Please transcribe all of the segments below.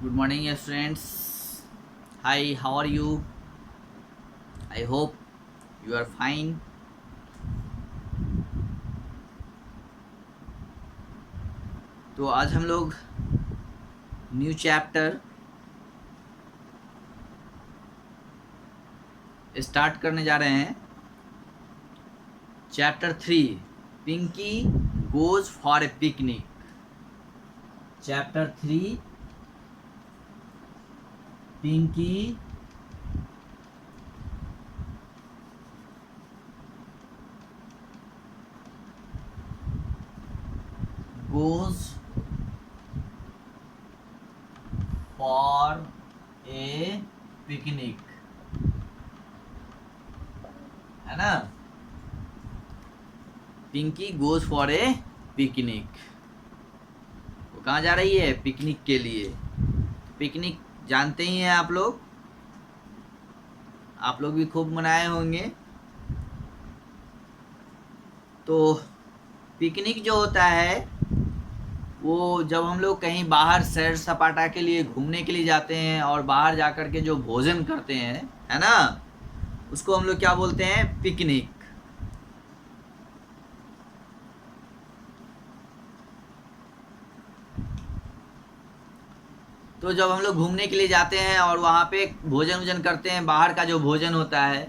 Good morning, students. Hi, how are you? I hope you are fine. तो आज हम लोग न्यू चैप्टर स्टार्ट करने जा रहे हैं। Chapter 3, Pinky goes for a picnic. Chapter 3, Pinky goes for a picnic, है ना। Pinky goes for a picnic, वो कहाँ जा रही है? पिकनिक के लिए। पिकनिक जानते ही हैं आप लोग भी खूब मनाए होंगे। तो पिकनिक जो होता है वो जब हम लोग कहीं बाहर सैर सपाटा के लिए घूमने के लिए जाते हैं और बाहर जाकर के जो भोजन करते हैं, है ना, उसको हम लोग क्या बोलते हैं? पिकनिक। तो जब हम लोग घूमने के लिए जाते हैं और वहाँ पे भोजन करते हैं, बाहर का जो भोजन होता है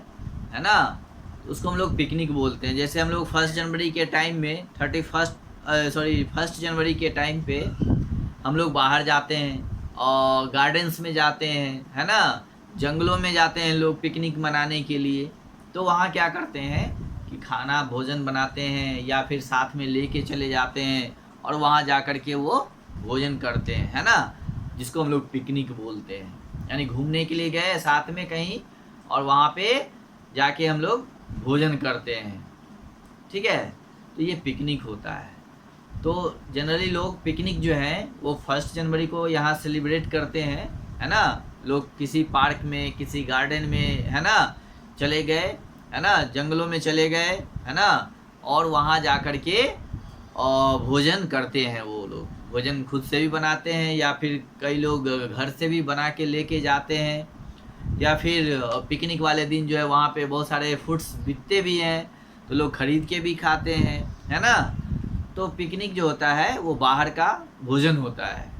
ना, तो उसको हम लोग पिकनिक बोलते हैं। जैसे हम लोग 1 जनवरी के टाइम में 1 जनवरी के टाइम पे हम लोग बाहर जाते हैं और गार्डन्स में जाते हैं, है ना, जंगलों में जाते हैं लोग पिकनिक मनाने के लिए। तो वहाँ क्या करते हैं कि खाना भोजन बनाते हैं या फिर साथ में लेके चले जाते हैं और वहाँ जा कर के वो भोजन करते हैं, है ना, जिसको हम लोग पिकनिक बोलते हैं। यानी घूमने के लिए गए साथ में कहीं और वहाँ पे जाके हम लोग भोजन करते हैं, ठीक है। तो ये पिकनिक होता है। तो जनरली लोग पिकनिक जो है वो 1 जनवरी को यहाँ सेलिब्रेट करते हैं, है ना। लोग किसी पार्क में, किसी गार्डन में, है ना, चले गए, है ना, जंगलों में चले गए, है ना, और वहाँ जा कर के भोजन करते हैं। वो लोग भोजन खुद से भी बनाते हैं या फिर कई लोग घर से भी बना के लेके जाते हैं, या फिर पिकनिक वाले दिन जो है वहाँ पे बहुत सारे फूड्स बिकते भी हैं तो लोग खरीद के भी खाते हैं, है ना। तो पिकनिक जो होता है वो बाहर का भोजन होता है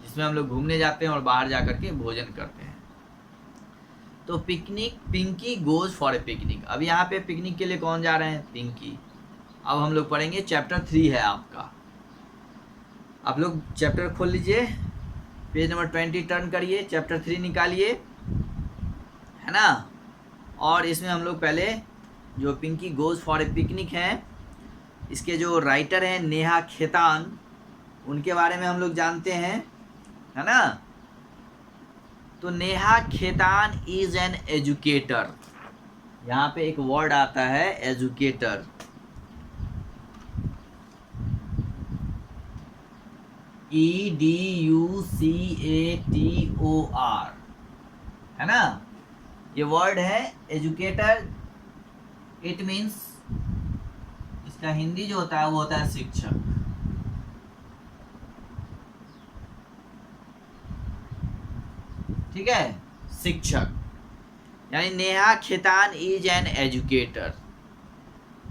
जिसमें हम लोग घूमने जाते हैं और बाहर जा कर के भोजन करते हैं। तो Pinky goes for a picnic. अब यहाँ पे पिकनिक के लिए कौन जा रहे हैं? पिंकी। अब हम लोग पढ़ेंगे चैप्टर 3 है आपका। आप लोग चैप्टर खोल लीजिए, पेज नंबर 20 टर्न करिए, चैप्टर 3 निकालिए, है ना। और इसमें हम लोग पहले जो Pinky goes for a picnic है, इसके जो राइटर हैं नेहा खेतान, उनके बारे में हम लोग जानते हैं, है ना। तो Neha Khetan is an educator. यहाँ पे एक वर्ड आता है एजुकेटर। EDUCATOR, है ना, ये वर्ड है एजुकेटर। इट मीन्स, इसका हिंदी जो होता है वो होता है शिक्षक। ठीक है, शिक्षक। यानी Neha Khetan is an educator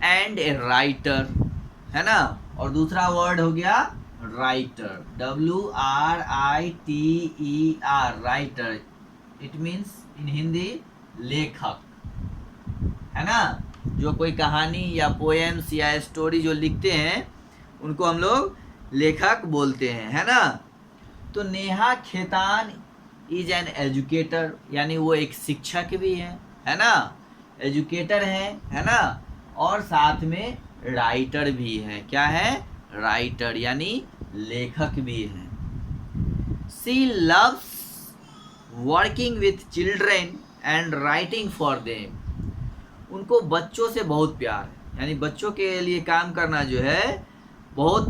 and a writer, है ना। और दूसरा वर्ड हो गया writer, WRITER, writer. It means in Hindi lekhak, है ना। जो कोई कहानी या पोएम्स या स्टोरी जो लिखते हैं उनको हम लोग लेखक बोलते हैं, है ना। तो Neha Khetan is an educator, यानी वो एक शिक्षक भी है ना, एजुकेटर है ना, और साथ में राइटर भी है। क्या है? राइटर, यानी लेखक भी है। She loves working with children and writing for them. उनको बच्चों से बहुत प्यार है, यानी बच्चों के लिए काम करना जो है बहुत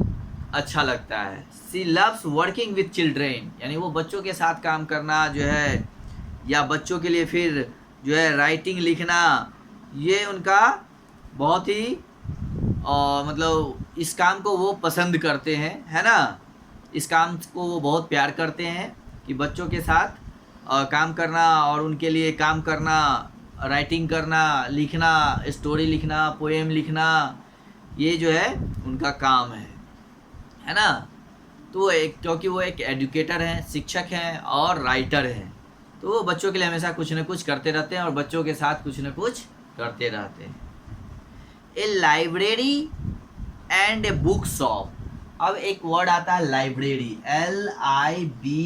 अच्छा लगता है। She loves working with children, यानी वो बच्चों के साथ काम करना जो है, या बच्चों के लिए फिर जो है राइटिंग लिखना, ये उनका बहुत ही मतलब इस काम को वो पसंद करते हैं, है ना। इस काम को वो बहुत प्यार करते हैं कि बच्चों के साथ काम करना और उनके लिए काम करना, राइटिंग करना, लिखना, स्टोरी लिखना, पोएम लिखना, ये जो है उनका काम है ना। तो वो क्योंकि वो एक एजुकेटर हैं, शिक्षक हैं और राइटर हैं, तो वो बच्चों के लिए हमेशा कुछ न कुछ करते रहते हैं और बच्चों के साथ कुछ न कुछ करते रहते हैं। A library and a book shop. अब एक वर्ड आता है लाइब्रेरी, LIBRARY,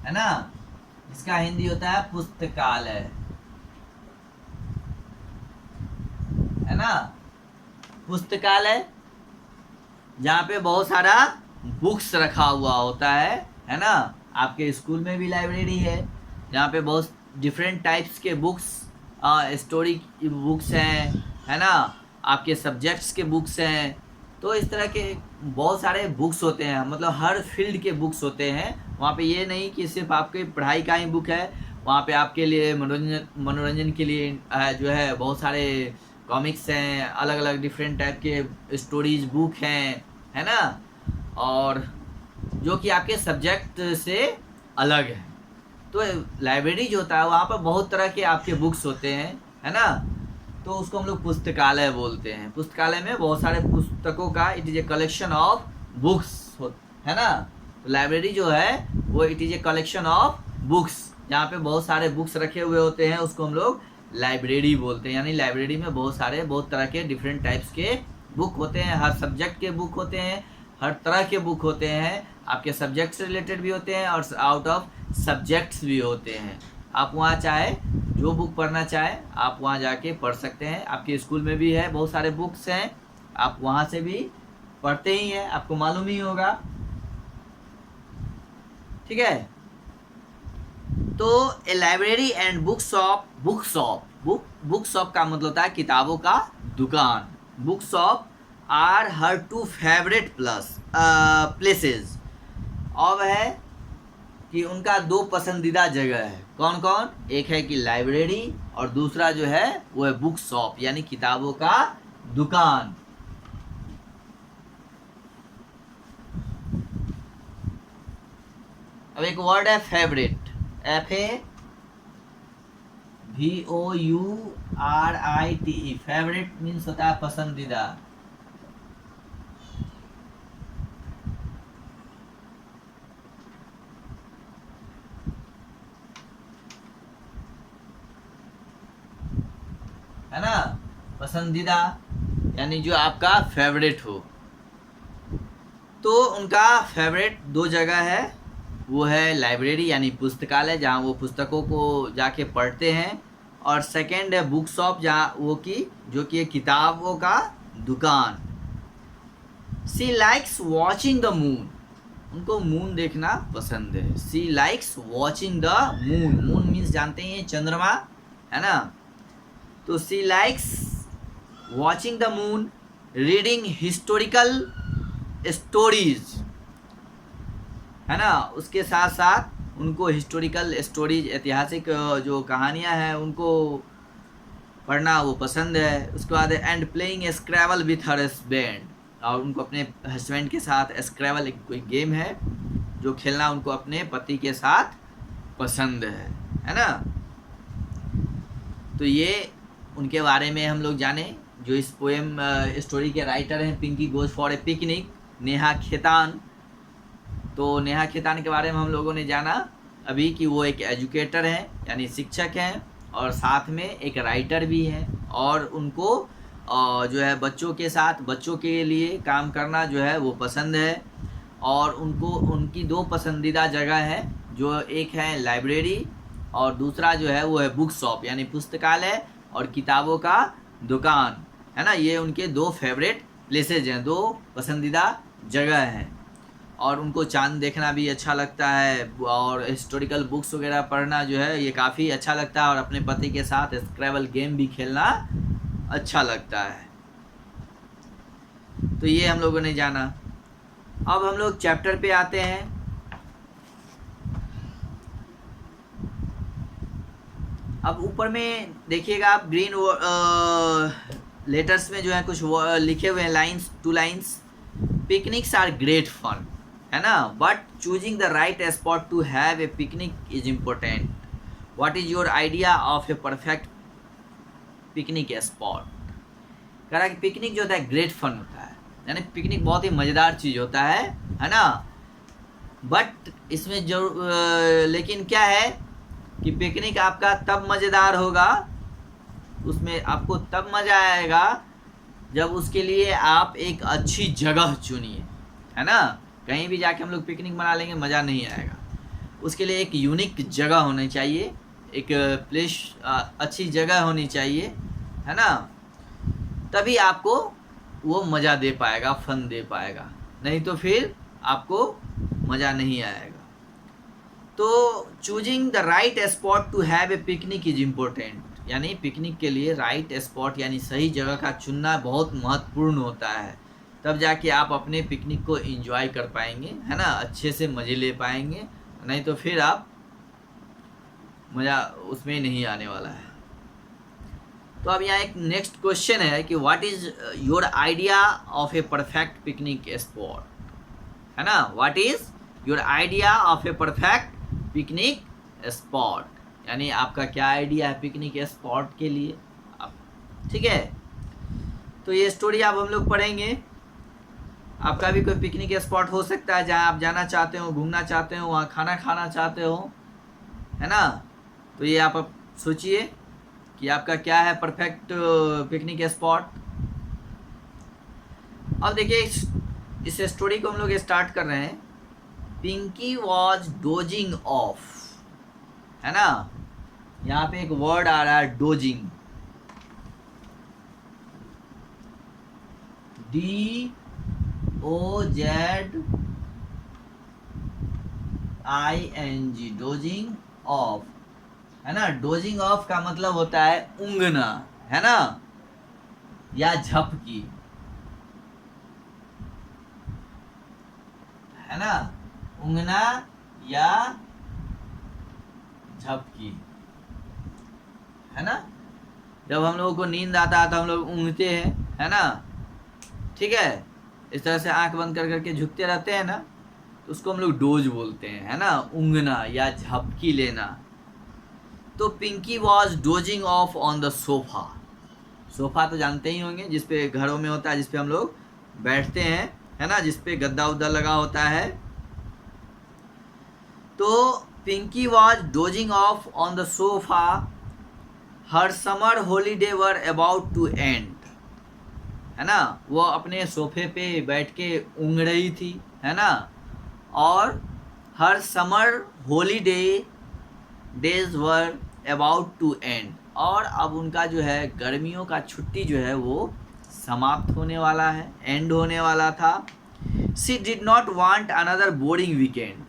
है ना। इसका हिंदी होता है पुस्तकालय, है ना। पुस्तकालय जहाँ पे बहुत सारा बुक्स रखा हुआ होता है ना। आपके स्कूल में भी लाइब्रेरी है जहाँ पे बहुत डिफरेंट टाइप्स के बुक्स, स्टोरी बुक्स हैं, है ना, आपके सब्जेक्ट्स के बुक्स हैं। तो इस तरह के बहुत सारे बुक्स होते हैं, मतलब हर फील्ड के बुक्स होते हैं वहाँ पे। ये नहीं कि सिर्फ आपके पढ़ाई का ही बुक है, वहाँ पे आपके लिए मनोरंजन के लिए जो है बहुत सारे कॉमिक्स हैं, अलग अलग डिफरेंट टाइप के स्टोरीज बुक हैं, है ना, और जो कि आपके सब्जेक्ट से अलग है। तो लाइब्रेरी जो होता है वहाँ पर बहुत तरह के आपके बुक्स होते हैं, है ना। तो उसको हम लोग पुस्तकालय बोलते हैं। पुस्तकालय में बहुत सारे पुस्तकों का, it is a collection of books, है ना। तो लाइब्रेरी जो है वो it is a collection of books, जहाँ पे बहुत सारे बुक्स रखे हुए होते हैं, उसको हम लोग लाइब्रेरी बोलते हैं। यानी लाइब्रेरी में बहुत तरह के डिफरेंट टाइप्स के बुक होते हैं, हर सब्जेक्ट के बुक होते हैं, हर तरह के बुक होते हैं, आपके सब्जेक्ट से रिलेटेड भी होते हैं और आउट ऑफ सब्जेक्ट्स भी होते हैं। आप वहाँ चाहे जो बुक पढ़ना चाहे आप वहाँ जाके पढ़ सकते हैं। आपके स्कूल में भी है, बहुत सारे बुक्स हैं, आप वहाँ से भी पढ़ते ही हैं, आपको मालूम ही होगा, ठीक है। तो a library and book shop, book shop का मतलब होता है किताबों का दुकान। Book shop are her two favourite places. अब है कि उनका दो पसंदीदा जगह है, कौन कौन? एक है कि लाइब्रेरी और दूसरा जो है वो है बुक शॉप, यानी किताबों का दुकान। अब एक वर्ड है फेवरेट, FAVOURITE। फेवरेट मीन्स होता है पसंदीदा। है ना, पसंदीदा यानी जो आपका फेवरेट हो। तो उनका फेवरेट दो जगह है, वो है लाइब्रेरी यानी पुस्तकालय जहाँ वो पुस्तकों को जाके पढ़ते हैं, और सेकंड है बुक शॉप जहाँ वो की जो कि किताबों का दुकान। She likes watching the moon. उनको मून देखना पसंद है। She likes watching the moon. Moon means जानते हैं चंद्रमा, है ना। तो she likes watching the moon, reading historical stories, है ना। उसके साथ साथ उनको हिस्टोरिकल स्टोरीज, ऐतिहासिक जो कहानियाँ हैं उनको पढ़ना वो पसंद है। उसके बाद and playing scrabble with her husband, और उनको अपने हस्बैंड के साथ स्क्रैबल एक कोई गेम है जो खेलना उनको अपने पति के साथ पसंद है ना। तो ये उनके बारे में हम लोग जाने, जो इस पोएम स्टोरी के राइटर हैं Pinky goes for a picnic, Neha Khetan. तो नेहा खेतान के बारे में हम लोगों ने जाना अभी कि वो एक एजुकेटर हैं यानी शिक्षक हैं, और साथ में एक राइटर भी हैं, और उनको जो है बच्चों के साथ, बच्चों के लिए काम करना जो है वो पसंद है। और उनको उनकी दो पसंदीदा जगह है, जो एक है लाइब्रेरी और दूसरा जो है वो है बुक शॉप यानी पुस्तकालय और किताबों का दुकान, है ना। ये उनके दो फेवरेट प्लेसेज हैं, दो पसंदीदा जगह हैं। और उनको चांद देखना भी अच्छा लगता है, और हिस्टोरिकल बुक्स वगैरह पढ़ना जो है ये काफ़ी अच्छा लगता है, और अपने पति के साथ स्क्रैबल गेम भी खेलना अच्छा लगता है। तो ये हम लोगों ने जाना। अब हम लोग चैप्टर पे आते हैं। अब ऊपर में देखिएगा आप लेटर्स में जो है कुछ लिखे हुए हैं lines, 2 lines. Picnics are great fun, है ना, but choosing the right spot to have a picnic is important. What is your idea of a perfect picnic spot? कह रहा है कि पिकनिक जो होता है ग्रेट फन होता है, यानी पिकनिक बहुत ही मज़ेदार चीज़ होता है ना, बट इसमें जो लेकिन क्या है कि पिकनिक आपका तब मज़ेदार होगा, उसमें आपको तब मज़ा आएगा जब उसके लिए आप एक अच्छी जगह चुनिए, है ना। कहीं भी जाके हम लोग पिकनिक मना लेंगे, मज़ा नहीं आएगा। उसके लिए एक यूनिक जगह होनी चाहिए, एक प्लेस, अच्छी जगह होनी चाहिए, है ना, तभी आपको वो मज़ा दे पाएगा, फन दे पाएगा, नहीं तो फिर आपको मज़ा नहीं आएगा। तो choosing the right spot to have a picnic is important, यानी पिकनिक के लिए राइट स्पॉट यानी सही जगह का चुनना बहुत महत्वपूर्ण होता है, तब जाके आप अपने पिकनिक को एंजॉय कर पाएंगे, है ना, अच्छे से मज़े ले पाएंगे, नहीं तो फिर आप मज़ा उसमें नहीं आने वाला है। तो अब यहाँ एक नेक्स्ट क्वेश्चन है कि what is your idea of a perfect picnic spot, है ना, what is your idea of a perfect picnic spot, यानी आपका क्या आइडिया है पिकनिक स्पॉट के लिए, ठीक है। तो ये स्टोरी अब हम लोग पढ़ेंगे। आपका भी कोई पिकनिक स्पॉट हो सकता है जहाँ आप जाना चाहते हो, घूमना चाहते हो, वहाँ खाना खाना चाहते हो, है ना। तो ये आप सोचिए कि आपका क्या है परफेक्ट पिकनिक स्पॉट। अब देखिए इस स्टोरी को हम लोग स्टार्ट कर रहे हैं। पिंकी वॉज डोजिंग ऑफ, है ना, यहाँ पे एक वर्ड आ रहा है डोजिंग, DOZING, डोजिंग ऑफ, है ना। डोजिंग ऑफ का मतलब होता है ऊँघना, है ना, या झपकी, है ना, ऊँघना या झपकी, है ना। जब हम लोगों को नींद आता है तो हम लोग ऊँघते हैं, है ना, ठीक है, इस तरह से आंख बंद कर करके झुकते रहते हैं ना, तो उसको हम लोग डोज बोलते हैं, है ना, ऊँघना या झपकी लेना। तो Pinky was dozing off on the sofa. Sofa तो जानते ही होंगे, जिसपे घरों में होता है, जिसपे हम लोग बैठते हैं, है ना, जिसपे गद्दा उद्दा लगा होता है। तो Pinky was dozing off on the sofa, हर summer holiday were about to end, है ना, वो अपने सोफे पे बैठ के ऊँघ रही थी, है ना, और her summer holiday days were about to end, और अब उनका जो है गर्मियों का छुट्टी जो है वो समाप्त होने वाला है, एंड होने वाला था। She did not want another boring weekend,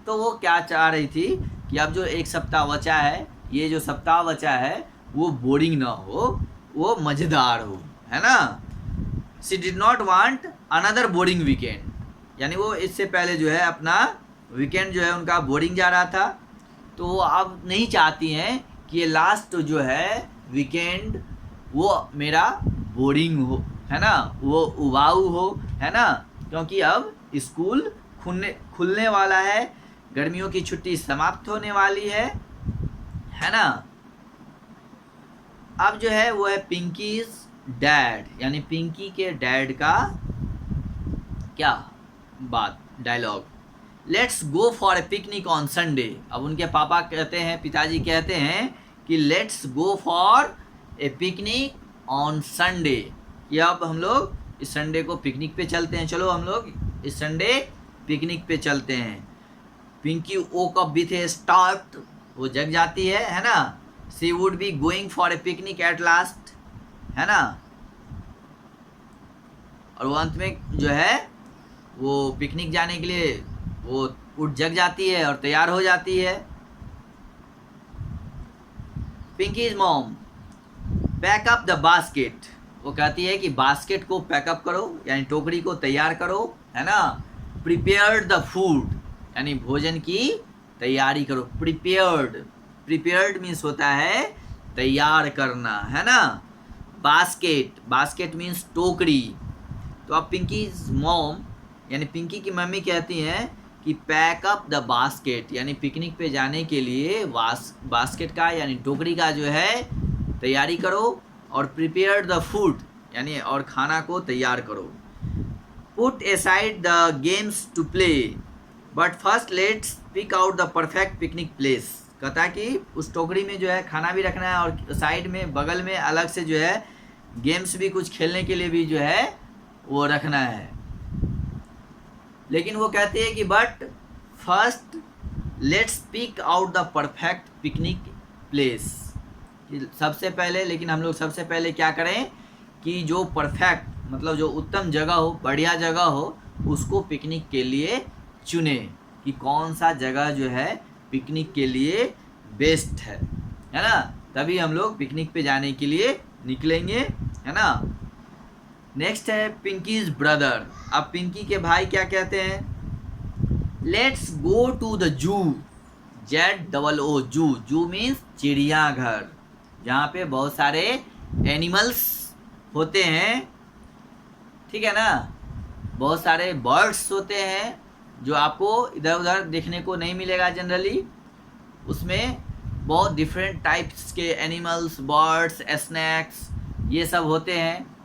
तो वो क्या चाह रही थी कि अब जो एक सप्ताह बचा है, ये जो सप्ताह बचा है वो बोरिंग ना हो, वो मज़ेदार हो, है ना। She did not want another boring weekend, यानी वो इससे पहले जो है अपना वीकेंड जो है उनका बोरिंग जा रहा था, तो वो अब नहीं चाहती हैं कि ये लास्ट जो है वीकेंड वो मेरा बोरिंग हो, है ना, वो उबाऊ हो, है ना, क्योंकि अब स्कूल खुलने वाला है, गर्मियों की छुट्टी समाप्त होने वाली है ना। अब जो है वो है पिंकीज डैड, यानी पिंकी के डैड का क्या बात, dialogue, let's go for a picnic on Sunday. अब उनके पापा कहते हैं, पिताजी कहते हैं कि let's go for a picnic on Sunday, कि अब हम लोग इस संडे को पिकनिक पे चलते हैं, चलो हम लोग इस संडे पिकनिक पे चलते हैं। Pinky woke up with a start, वो जग जाती है ना, she would be going for a picnic at last, है ना, और वो अंत में जो है वो पिकनिक जाने के लिए वो उठ जग जाती है और तैयार हो जाती है। Pinkies mom pack up the basket, वो कहती है कि बास्केट को पैकअप करो, यानी टोकरी को तैयार करो, है ना। प्रिपेयर्ड द फूड, यानी भोजन की तैयारी करो। प्रिपेयर्ड मीन्स होता है तैयार करना, है ना। बास्केट, बास्केट मीन्स टोकरी। तो अब पिंकी मॉम यानी पिंकी की मम्मी कहती हैं कि पैक अप द बास्केट, यानी पिकनिक पे जाने के लिए बास्केट का यानी टोकरी का जो है तैयारी करो, और प्रिपेयर द फूड यानी और खाना को तैयार करो। Put aside the games to play but first let's pick out the perfect picnic place. कहता है कि उस टोकरी में जो है खाना भी रखना है और साइड में बगल में अलग से जो है गेम्स भी कुछ खेलने के लिए भी जो है वो रखना है। लेकिन वो कहते हैं कि but first let's pick out the perfect picnic place, सबसे पहले, लेकिन हम लोग सबसे पहले क्या करें कि जो परफेक्ट मतलब जो उत्तम जगह हो, बढ़िया जगह हो, उसको पिकनिक के लिए चुने कि कौन सा जगह जो है पिकनिक के लिए बेस्ट है ना, तभी हम लोग पिकनिक पे जाने के लिए निकलेंगे, है ना। नेक्स्ट है पिंकीज ब्रदर। अब पिंकी के भाई क्या कहते हैं, let's go to the zoo, ZOO जू, जू मीन्स चिड़ियाघर, जहाँ पे बहुत सारे एनिमल्स होते हैं, ठीक है ना, बहुत सारे बर्ड्स होते हैं जो आपको इधर उधर देखने को नहीं मिलेगा जनरली। उसमें बहुत डिफरेंट टाइप्स के एनिमल्स, बर्ड्स, स्नैक्स ये सब होते हैं।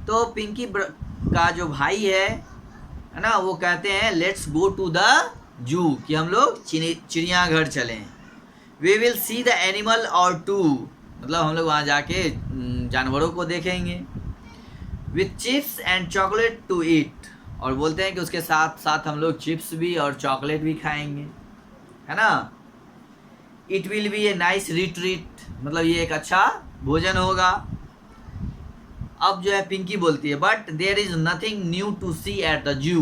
तो पिंकी का जो भाई है ना, वो कहते हैं लेट्स गो टू द जू, कि हम लोग चिड़ियाघर चलें। We will see the animal और टू, मतलब हम लोग वहाँ जाके जानवरों को देखेंगे। With chips and chocolate to eat, और बोलते हैं कि उसके साथ साथ हम लोग चिप्स भी और चॉकलेट भी खाएंगे, है ना। It will be a nice retreat, मतलब ये एक अच्छा भोजन होगा। अब जो है पिंकी बोलती है but there is nothing new to see at the zoo,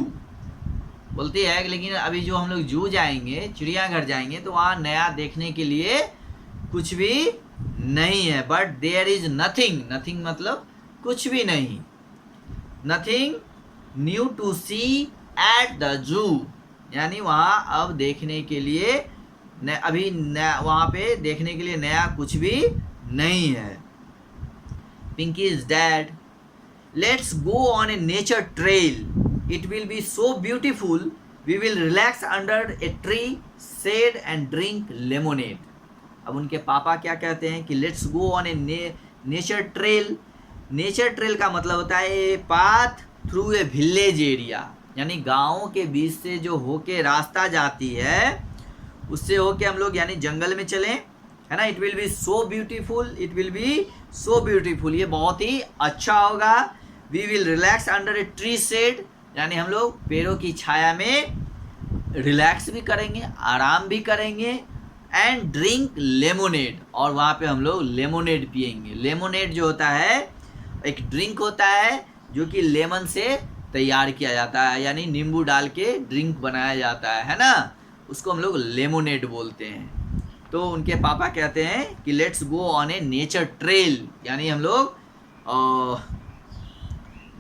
बोलती है लेकिन अभी जो हम लोग जू जाएंगे, चिड़ियाघर जाएंगे, तो वहाँ नया देखने के लिए कुछ भी नहीं है। But there is nothing, nothing मतलब कुछ भी नहीं, nothing new to see at the zoo, यानी वहाँ अब देखने के लिए अभी वहाँ पे देखने के लिए नया कुछ भी नहीं है। Pinky's dad, let's go on a nature trail. It will be so beautiful. We will relax under a tree, shade and drink lemonade. अब उनके पापा क्या कहते हैं कि let's go on a nature trail. Nature trail का मतलब होता है a path through a village area, यानी गाँव के बीच से जो होके रास्ता जाती है उससे होके हम लोग यानी जंगल में चलें, है ना। It will be so beautiful, it will be so beautiful, ये बहुत ही अच्छा होगा। We will relax under a tree shade, यानी हम लोग पेड़ों की छाया में रिलैक्स भी करेंगे, आराम भी करेंगे। एंड ड्रिंक लेमोनेड, और वहाँ पे हम लोग लेमोनेड पियेंगे। लेमोनेड जो होता है एक ड्रिंक होता है जो कि लेमन से तैयार किया जाता है, यानी नींबू डाल के ड्रिंक बनाया जाता है ना, उसको हम लोग लेमोनेड बोलते हैं। तो उनके पापा कहते हैं कि let's go on A nature trail, यानी हम लोग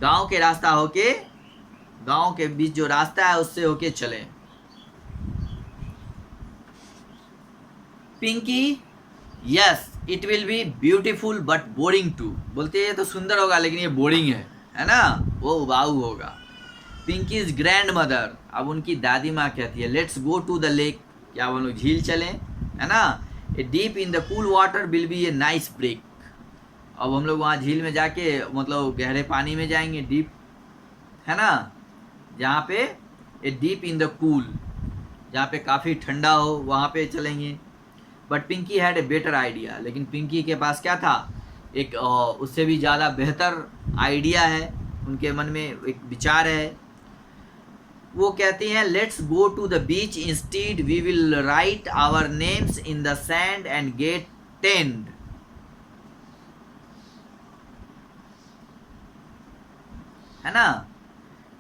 गांव के रास्ता होके, गांव के बीच जो रास्ता है उससे होके चलें। Pinky, yes it will be beautiful but boring too, बोलते हैं तो सुंदर होगा लेकिन ये बोरिंग है ना, वो उबाऊ होगा। पिंकी इज ग्रैंड मदर, अब उनकी दादी माँ कहती है let's go to the lake, क्या हम लोग झील चलें, है ना। A dip in the cool water will be a nice break, अब हम लोग वहाँ झील में जाके मतलब गहरे पानी में जाएंगे, डीप, है ना, जहाँ पे a dip in the cool, जहाँ पे काफ़ी ठंडा हो वहाँ पे चलेंगे। But Pinky had a better idea, लेकिन पिंकी के पास क्या था, एक उससे भी ज़्यादा बेहतर आइडिया है, उनके मन में एक विचार है। वो कहती हैं let's go to the beach instead, we will write our names in the sand and get tanned, है ना।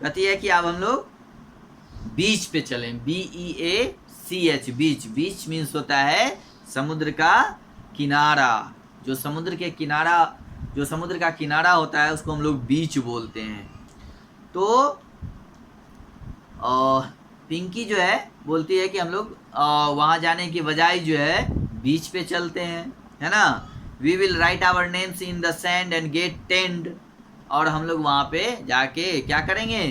कहती है कि अब हम लोग बीच पे चलें, BEACH, बीच। बीच मीन्स होता है समुद्र का किनारा, जो समुद्र के किनारा, जो समुद्र का किनारा होता है उसको हम लोग बीच बोलते हैं। तो पिंकी जो है बोलती है कि हम लोग वहाँ जाने की बजाय जो है बीच पे चलते हैं, है ना। We will write our names in the sand and get tanned, और हम लोग वहाँ पे जाके क्या करेंगे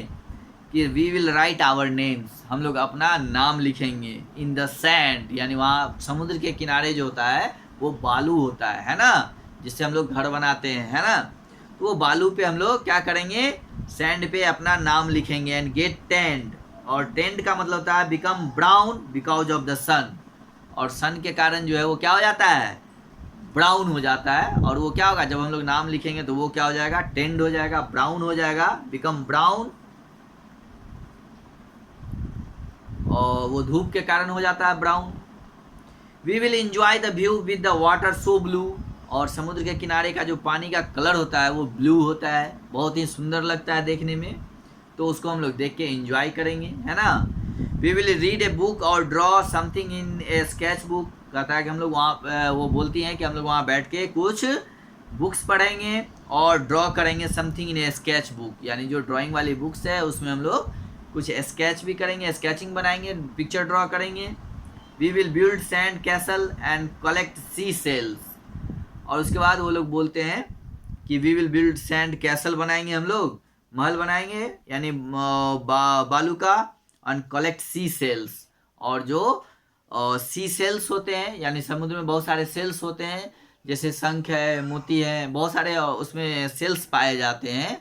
कि we will write our names, हम लोग अपना नाम लिखेंगे इन द सैंड, यानी वहाँ समुद्र के किनारे जो होता है वो बालू होता है ना, जिससे हम लोग घर बनाते हैं, है ना। तो वो बालू पे हम लोग क्या करेंगे, सैंड पे अपना नाम लिखेंगे। एंड गेट टेंड, और टेंड का मतलब होता है become brown because of the sun, और सन के कारण जो है वो क्या हो जाता है, ब्राउन हो जाता है। और वो क्या होगा, जब हम लोग नाम लिखेंगे तो वो क्या हो जाएगा, टेंड हो जाएगा, ब्राउन हो जाएगा, बिकम ब्राउन, और वो धूप के कारण हो जाता है brown. We will enjoy the view with the water so blue, और समुद्र के किनारे का जो पानी का कलर होता है वो ब्लू होता है, बहुत ही सुंदर लगता है देखने में, तो उसको हम लोग देख के इंजॉय करेंगे, है ना। We will read a book और draw something in a sketch book, कहता है कि हम लोग वहाँ, वो बोलती हैं कि हम लोग वहाँ बैठ के कुछ बुक्स पढ़ेंगे और ड्रॉ करेंगे something in a sketch book, यानी जो ड्राइंग वाली बुक्स है उसमें हम लोग कुछ स्केच भी करेंगे, स्केचिंग बनाएंगे, पिक्चर ड्रॉ करेंगे। We will build sand castle and collect sea shells, और उसके बाद वो लोग बोलते हैं कि we will build sand castle, बनाएंगे हम लोग, महल बनाएंगे यानी बालू का, एंड कलेक्ट सी सेल्स, और जो सी सेल्स होते हैं यानी समुद्र में बहुत सारे सेल्स होते हैं, जैसे शंख है, मोती है, बहुत सारे उसमें सेल्स पाए जाते हैं,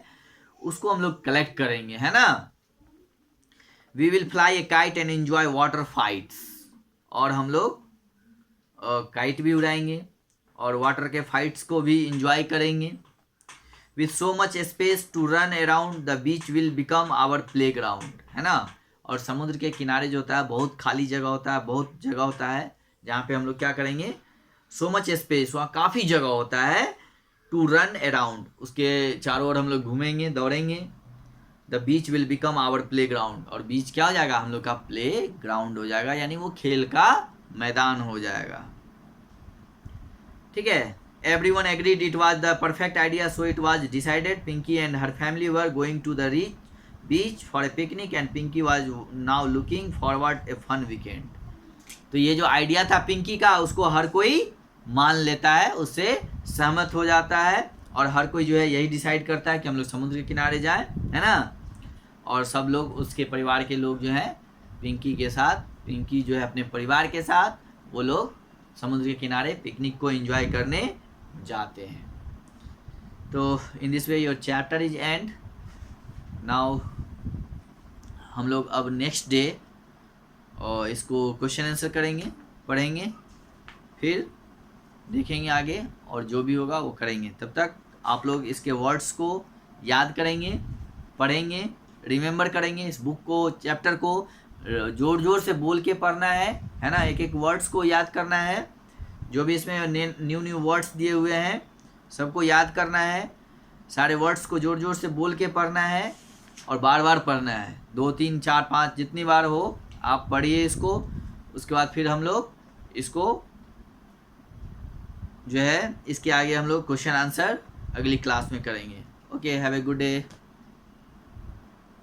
उसको हम लोग कलेक्ट करेंगे, है ना। We will fly a kite and enjoy water fights, और हम लोग काइट भी उड़ाएंगे और वाटर के फाइट्स को भी इंजॉय करेंगे। With so much space to run around the beach will become our playground, है ना। और समुद्र के किनारे जो होता है बहुत खाली जगह होता है, बहुत जगह होता है जहाँ पे हम लोग क्या करेंगे, सो मच स्पेस, वहाँ काफ़ी जगह होता है, टू रन अराउंड, उसके चारों ओर हम लोग घूमेंगे, दौड़ेंगे। The beach will become our playground, और बीच क्या हो जाएगा, हम लोग का प्ले ग्राउंड हो जाएगा, यानी वो खेल का मैदान हो जाएगा, ठीक है। Everyone agreed it was the perfect idea, so it was decided Pinky and her family were going to the beach for a picnic, and Pinky was now looking forward a fun weekend. तो ये जो idea था पिंकी का उसको हर कोई मान लेता है, उससे सहमत हो जाता है, और हर कोई जो है यही डिसाइड करता है कि हम लोग समुद्र के किनारे जाएं, है ना। और सब लोग, उसके परिवार के लोग जो हैं पिंकी के साथ, पिंकी जो है अपने परिवार के साथ, वो लोग समुद्र के किनारे पिकनिक को एंजॉय करने जाते हैं। तो in this way your chapter is and. Now हम लोग अब नेक्स्ट डे और इसको क्वेश्चन आंसर करेंगे, पढ़ेंगे, फिर देखेंगे आगे और जो भी होगा वो करेंगे। तब तक आप लोग इसके वर्ड्स को याद करेंगे, पढ़ेंगे, रिमेंबर करेंगे, इस बुक को, चैप्टर को जोर जोर से बोल के पढ़ना है ना। एक एक वर्ड्स को याद करना है, जो भी इसमें न्यू वर्ड्स दिए हुए हैं सबको याद करना है, सारे वर्ड्स को जोर जोर से बोल के पढ़ना है और बार बार पढ़ना है, 2 3 4 5 जितनी बार हो आप पढ़िए इसको। उसके बाद फिर हम लोग इसको जो है इसके आगे हम लोग क्वेश्चन आंसर अगली क्लास में करेंगे। Okay, have a good day.